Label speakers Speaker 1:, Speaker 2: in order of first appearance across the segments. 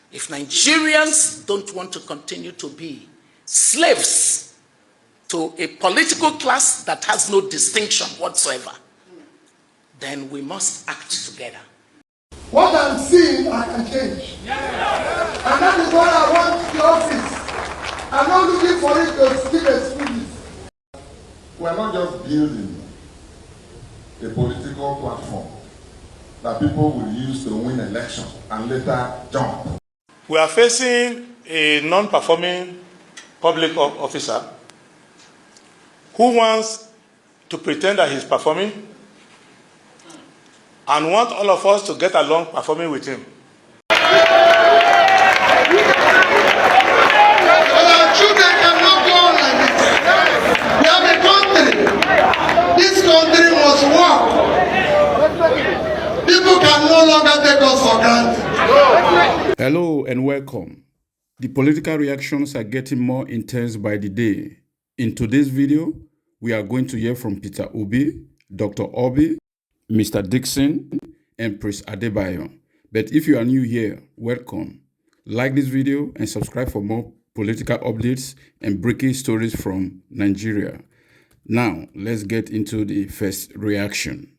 Speaker 1: If Nigerians don't want to continue to be slaves to a political class that has no distinction whatsoever, then we must act together.
Speaker 2: What I'm seeing, I can change. And that is why I want the office. I'm not looking for it to still exclusive.
Speaker 3: We're not just building a political platform that people will use to win elections and later jump.
Speaker 4: We are facing a non-performing public officer who wants to pretend that he's performing and want all of us to get along performing with him.
Speaker 2: But our children cannot go on like this. We have a country. This country must work. People can no longer take us for granted.
Speaker 5: Hello and welcome. The political reactions are getting more intense by the day. In today's video, we are going to hear from Peter Obi, Dr. Oby, Mr. Dickson, and Prince Adebayo. But if you are new here, welcome. Like this video and subscribe for more political updates and breaking stories from Nigeria. Now, let's get into the first reaction.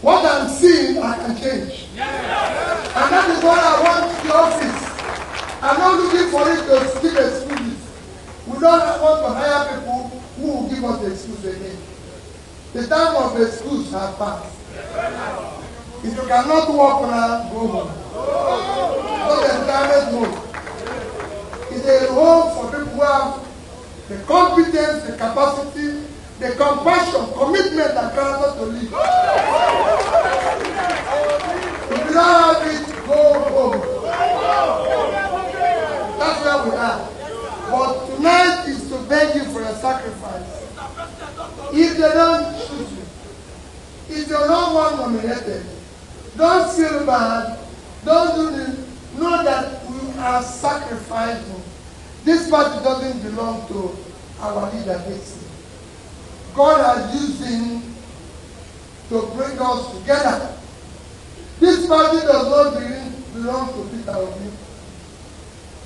Speaker 2: What I'm seeing, I can change. And that is why I want the office. I'm not looking for it to still exclusive. We don't want to hire people who will give us the excuse again. The time of the excuse has passed. If you cannot walk now, go home. Not the entire home. It's a home for people who have the competence, the capacity, the compassion, commitment, and character to live. If you don't have it, go home. That's where we are. But tonight is to beg you for a sacrifice. If they don't choose you, if you're not one nominated, don't feel bad. Don't do this. Know that we are sacrificing. This party doesn't belong to our leader, Dickson. God has used him to bring us together. This party does not belong to Peter Obi.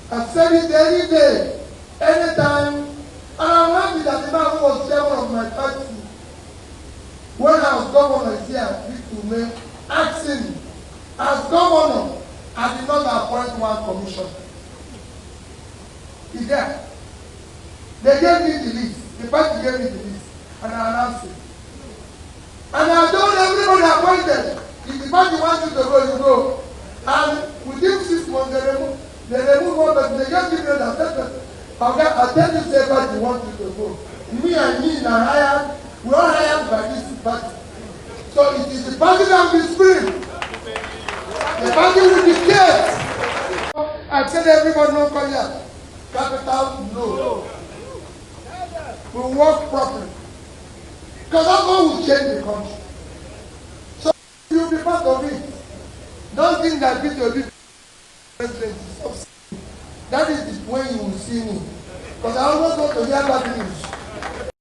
Speaker 2: I've said it any day, anytime, and I'm happy that the man who was chairman of my party, when I was governor here, Peter asking me, as governor, I did not appoint one commissioner. He's there. They gave me the list. The party gave me the list. And I announced it. And I told everybody appointed, if the party wants you to go, you go. And within 6 months, they remove one person. They just give me that person. I'll tell you, say, party wants you to go. Me and me, we are hired by this party. So it is the party that will be screamed. The party will be scared. I tell everybody, no call here. Capital, no. We work properly. Because that's what will change the country. So you'll be part of it. Don't think that Peter Obi president is. That is when you will see me. Because I always want to hear bad news.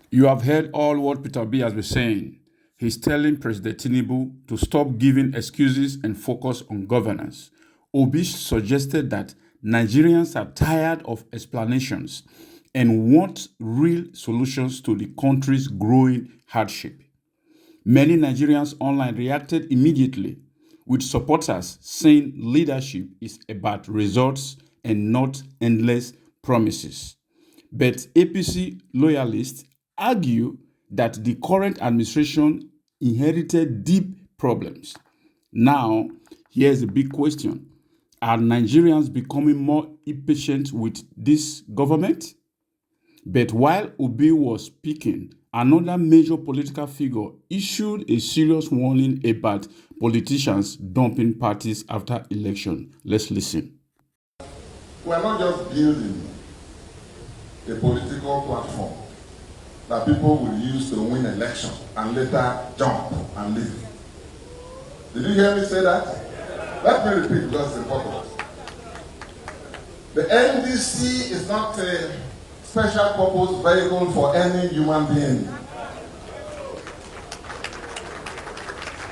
Speaker 5: You have heard all what Peter Obi has been saying. He's telling President Tinubu to stop giving excuses and focus on governance. Obi suggested that Nigerians are tired of explanations and want real solutions to the country's growing hardship. Many Nigerians online reacted immediately, with supporters saying leadership is about results and not endless promises. But APC loyalists argue that the current administration inherited deep problems. Now, here's a big question. Are Nigerians becoming more impatient with this government? But while Obi was speaking, another major political figure issued a serious warning about politicians dumping parties after election. Let's listen.
Speaker 3: We're not just building a political platform that people will use to win elections and later jump and leave. Did you hear me say that? Let me repeat because it's important. The NDC is not a special purpose vehicle for any human being.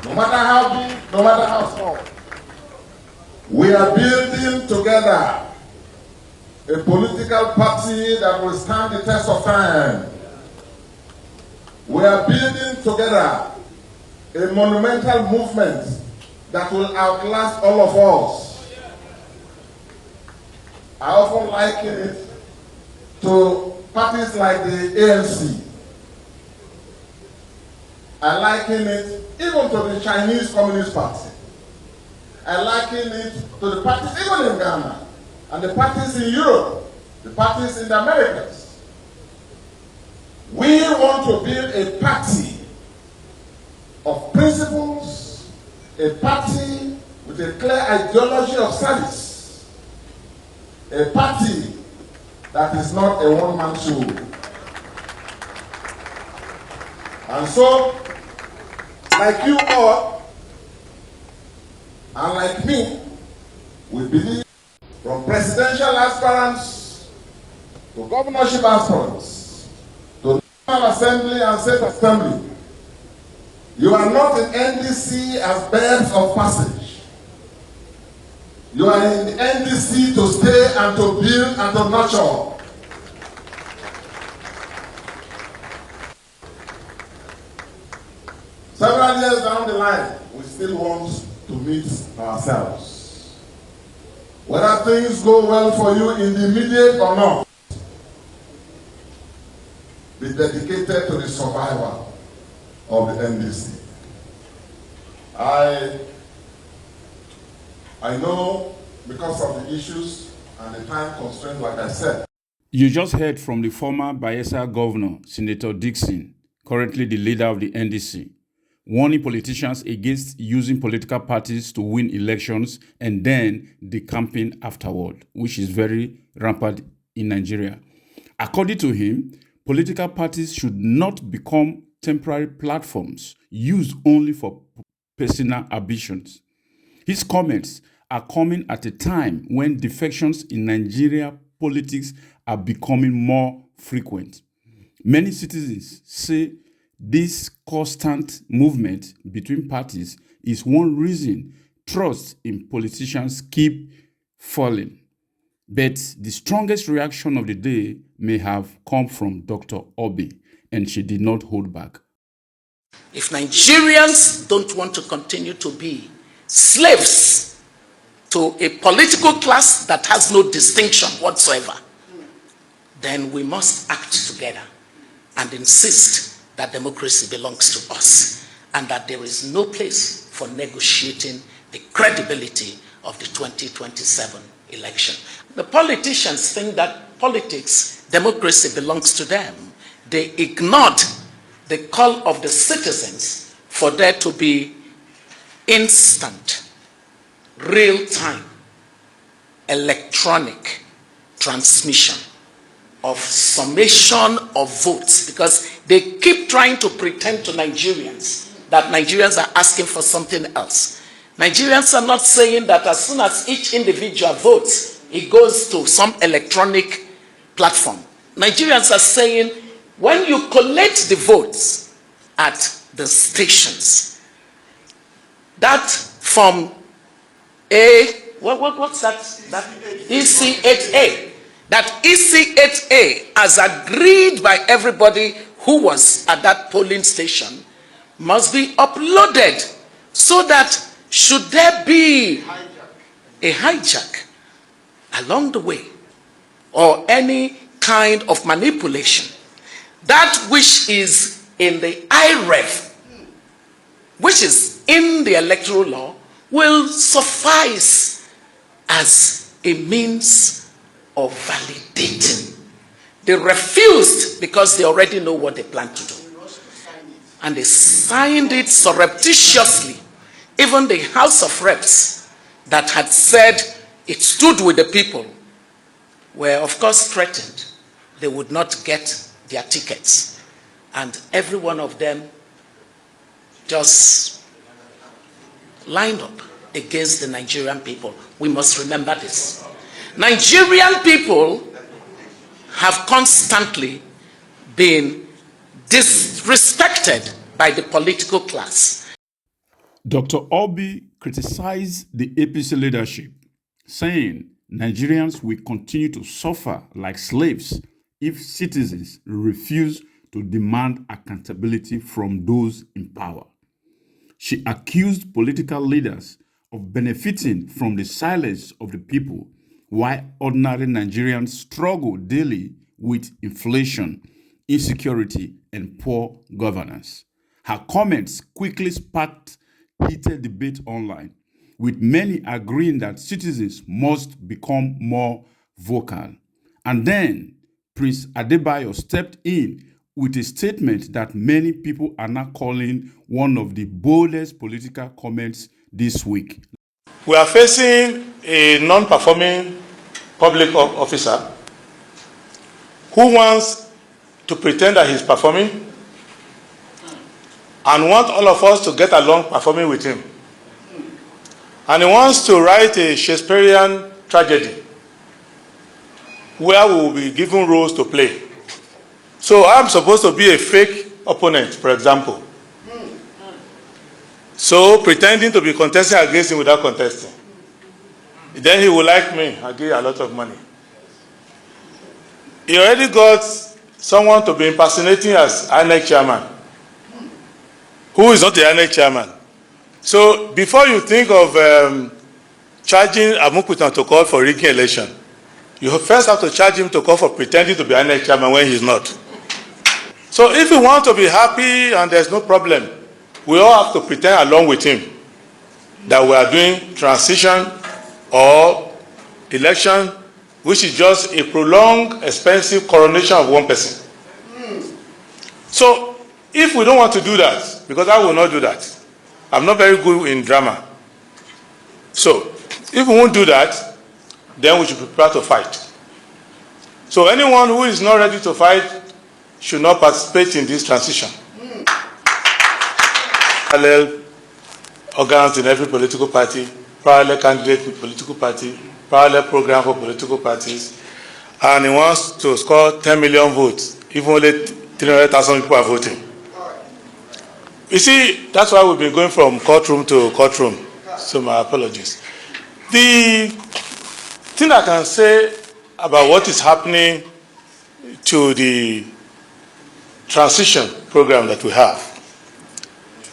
Speaker 3: No matter how big, no matter how small. We are building to together a political party that will stand the test of time. We are building together a monumental movement that will outlast all of us. I often liken it to parties like the ANC. I liken it even to the Chinese Communist Party. I liken it to the parties even in Ghana and the parties in Europe, the parties in the Americas. We want to build a party of principles, a party with a clear ideology of service, a party that is not a one-man show. And so, like you all, and like me, we believe from presidential aspirants to governorship aspirants to National Assembly and State Assembly, you are not in NDC as birds of passage. You are in the NDC to stay and to build and to nurture. Several years down the line, we still want to meet ourselves. Whether things go well for you in the immediate or not, be dedicated to the survival of the NDC. I know because of the issues and the time constraints, like I said.
Speaker 5: You just heard from the former Bayelsa governor, Senator Dickson, currently the leader of the NDC, warning politicians against using political parties to win elections and then decamping afterward, which is very rampant in Nigeria. According to him, political parties should not become temporary platforms used only for personal ambitions. His comments are coming at a time when defections in Nigeria politics are becoming more frequent. Many citizens say this constant movement between parties is one reason trust in politicians keep falling. But the strongest reaction of the day may have come from Dr. Oby, and she did not hold back.
Speaker 1: If Nigerians don't want to continue to be slaves to a political class that has no distinction whatsoever, then we must act together and insist that democracy belongs to us and that there is no place for negotiating the credibility of the 2027 election. The politicians think that politics, democracy belongs to them. They ignored the call of the citizens for there to be instant, real-time, electronic transmission of summation of votes, because they keep trying to pretend to Nigerians that Nigerians are asking for something else. Nigerians are not saying that as soon as each individual votes, it goes to some electronic platform. Nigerians are saying when you collect the votes at the stations, that from what's that? That EC8A. That EC8A, as agreed by everybody who was at that polling station, must be uploaded so that should there be a hijack along the way or any kind of manipulation, that which is in the IREF, which is in the electoral law, will suffice as a means of validating. They refused because they already know what they plan to do. And they signed it surreptitiously. Even the House of Reps that had said it stood with the people were of course threatened. They would not get their tickets. And every one of them just lined up against the Nigerian people. We must remember this. Nigerian people have constantly been disrespected by the political class.
Speaker 5: Dr. Oby criticized the APC leadership, saying Nigerians will continue to suffer like slaves if citizens refuse to demand accountability from those in power. She accused political leaders of benefiting from the silence of the people while ordinary Nigerians struggle daily with inflation, insecurity, and poor governance. Her comments quickly sparked heated debate online, with many agreeing that citizens must become more vocal. And then Prince Adebayo stepped in with a statement that many people are now calling one of the boldest political comments this week.
Speaker 4: We are facing a non-performing public officer who wants to pretend that he's performing and want all of us to get along performing with him. And he wants to write a Shakespearean tragedy where we will be given roles to play. So I'm supposed to be a fake opponent, for example. So pretending to be contesting against him without contesting. Then he will like me. I'll give you a lot of money. He already got someone to be impersonating as INEC chairman, who is not the INEC chairman. So before you think of charging Amukutan to call for rigging election, you first have to charge him to call for pretending to be INEC chairman when he's not. So if you want to be happy and there's no problem, we all have to pretend along with him that we are doing transition or election, which is just a prolonged, expensive coronation of one person. So if we don't want to do that, because I will not do that, I'm not very good in drama. So if we won't do that, then we should prepare to fight. So anyone who is not ready to fight should not participate in this transition. Parallel organs in every political party, parallel candidate with political party, parallel program for political parties, and he wants to score 10 million votes, even only 300,000 people are voting. You see, that's why we've been going from courtroom to courtroom, so my apologies. The thing I can say about what is happening to the transition program that we have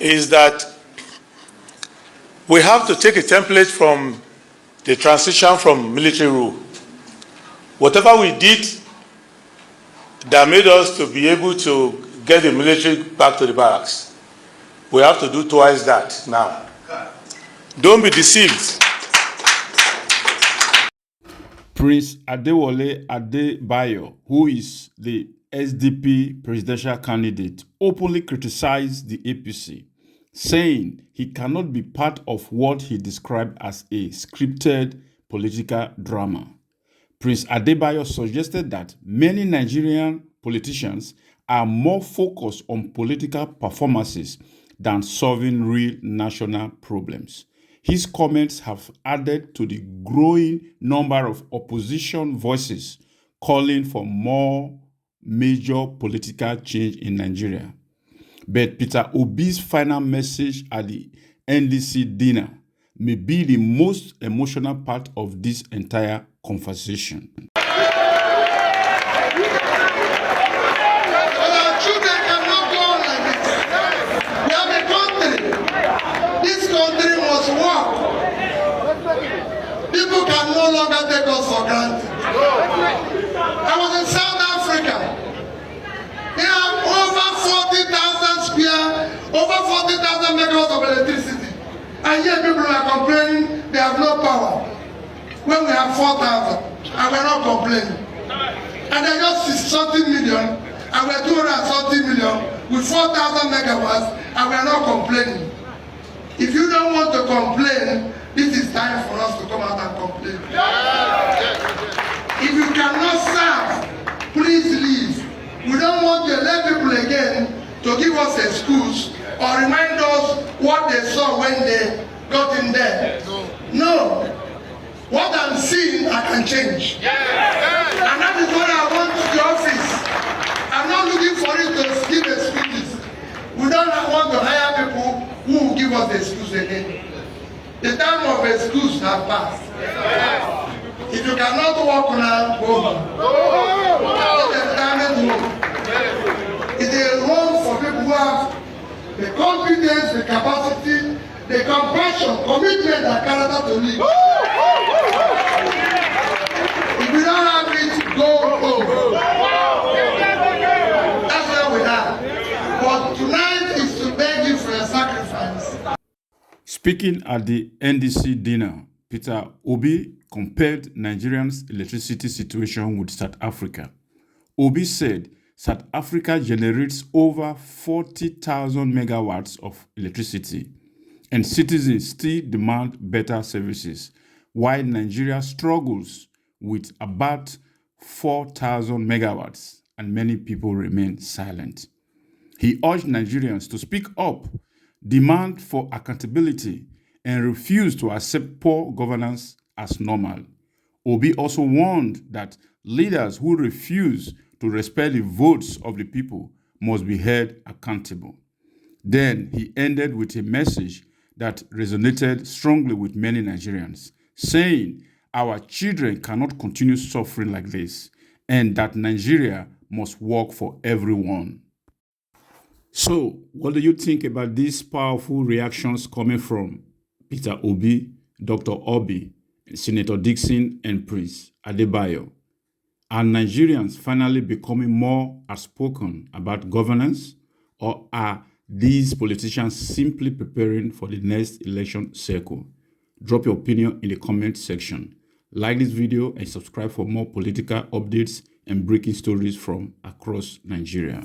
Speaker 4: is that we have to take a template from the transition from military rule. Whatever we did that made us to be able to get the military back to the barracks, we have to do twice that now. Don't be deceived.
Speaker 5: Prince Adewole Adebayo, who is the SDP presidential candidate, openly criticized the APC, saying he cannot be part of what he described as a scripted political drama. Prince Adebayo suggested that many Nigerian politicians are more focused on political performances than solving real national problems. His comments have added to the growing number of opposition voices calling for more major political change in Nigeria. But Peter Obi's final message at the NDC dinner may be the most emotional part of this entire conversation.
Speaker 2: People can no longer take us for granted. I was in South Africa. They have over 40,000 megawatts of electricity. And yet people are complaining they have no power. When we have 4,000, and we're not complaining. And they're just 60 million, and we're 230 million with 4,000 megawatts, and we're not complaining. If you don't want to complain, this is time for us to come out and complain. If you cannot serve, please leave. We don't want to elect people again to give us an excuse or remind us what they saw when they got in there. No. What I'm seeing, I can change. And that is what I want to the office. I'm not looking for it to give excuses. We don't want to hire people who will give us the excuse again. The time of excuse has passed. If you cannot work on a go home. It's a retirement home. It's a home for people who have the confidence, the capacity, the compassion, commitment, and character to live. If we don't have it, go home. That's where we are. But tonight is to beg you for a sacrifice.
Speaker 5: Speaking at the NDC dinner, Peter Obi compared Nigerians' electricity situation with South Africa. Obi said South Africa generates over 40,000 megawatts of electricity, and citizens still demand better services, while Nigeria struggles with about 4,000 megawatts, and many people remain silent. He urged Nigerians to speak up, demand for accountability, and refuse to accept poor governance as normal. Obi also warned that leaders who refuse to respect the votes of the people must be held accountable. Then he ended with a message that resonated strongly with many Nigerians, saying our children cannot continue suffering like this, and that Nigeria must work for everyone. So, what do you think about these powerful reactions coming from Peter Obi, Dr. Oby, Senator Dickson, and Prince Adebayo? Are Nigerians finally becoming more outspoken about governance, or are these politicians simply preparing for the next election cycle? Drop your opinion in the comment section. Like this video and subscribe for more political updates and breaking stories from across Nigeria.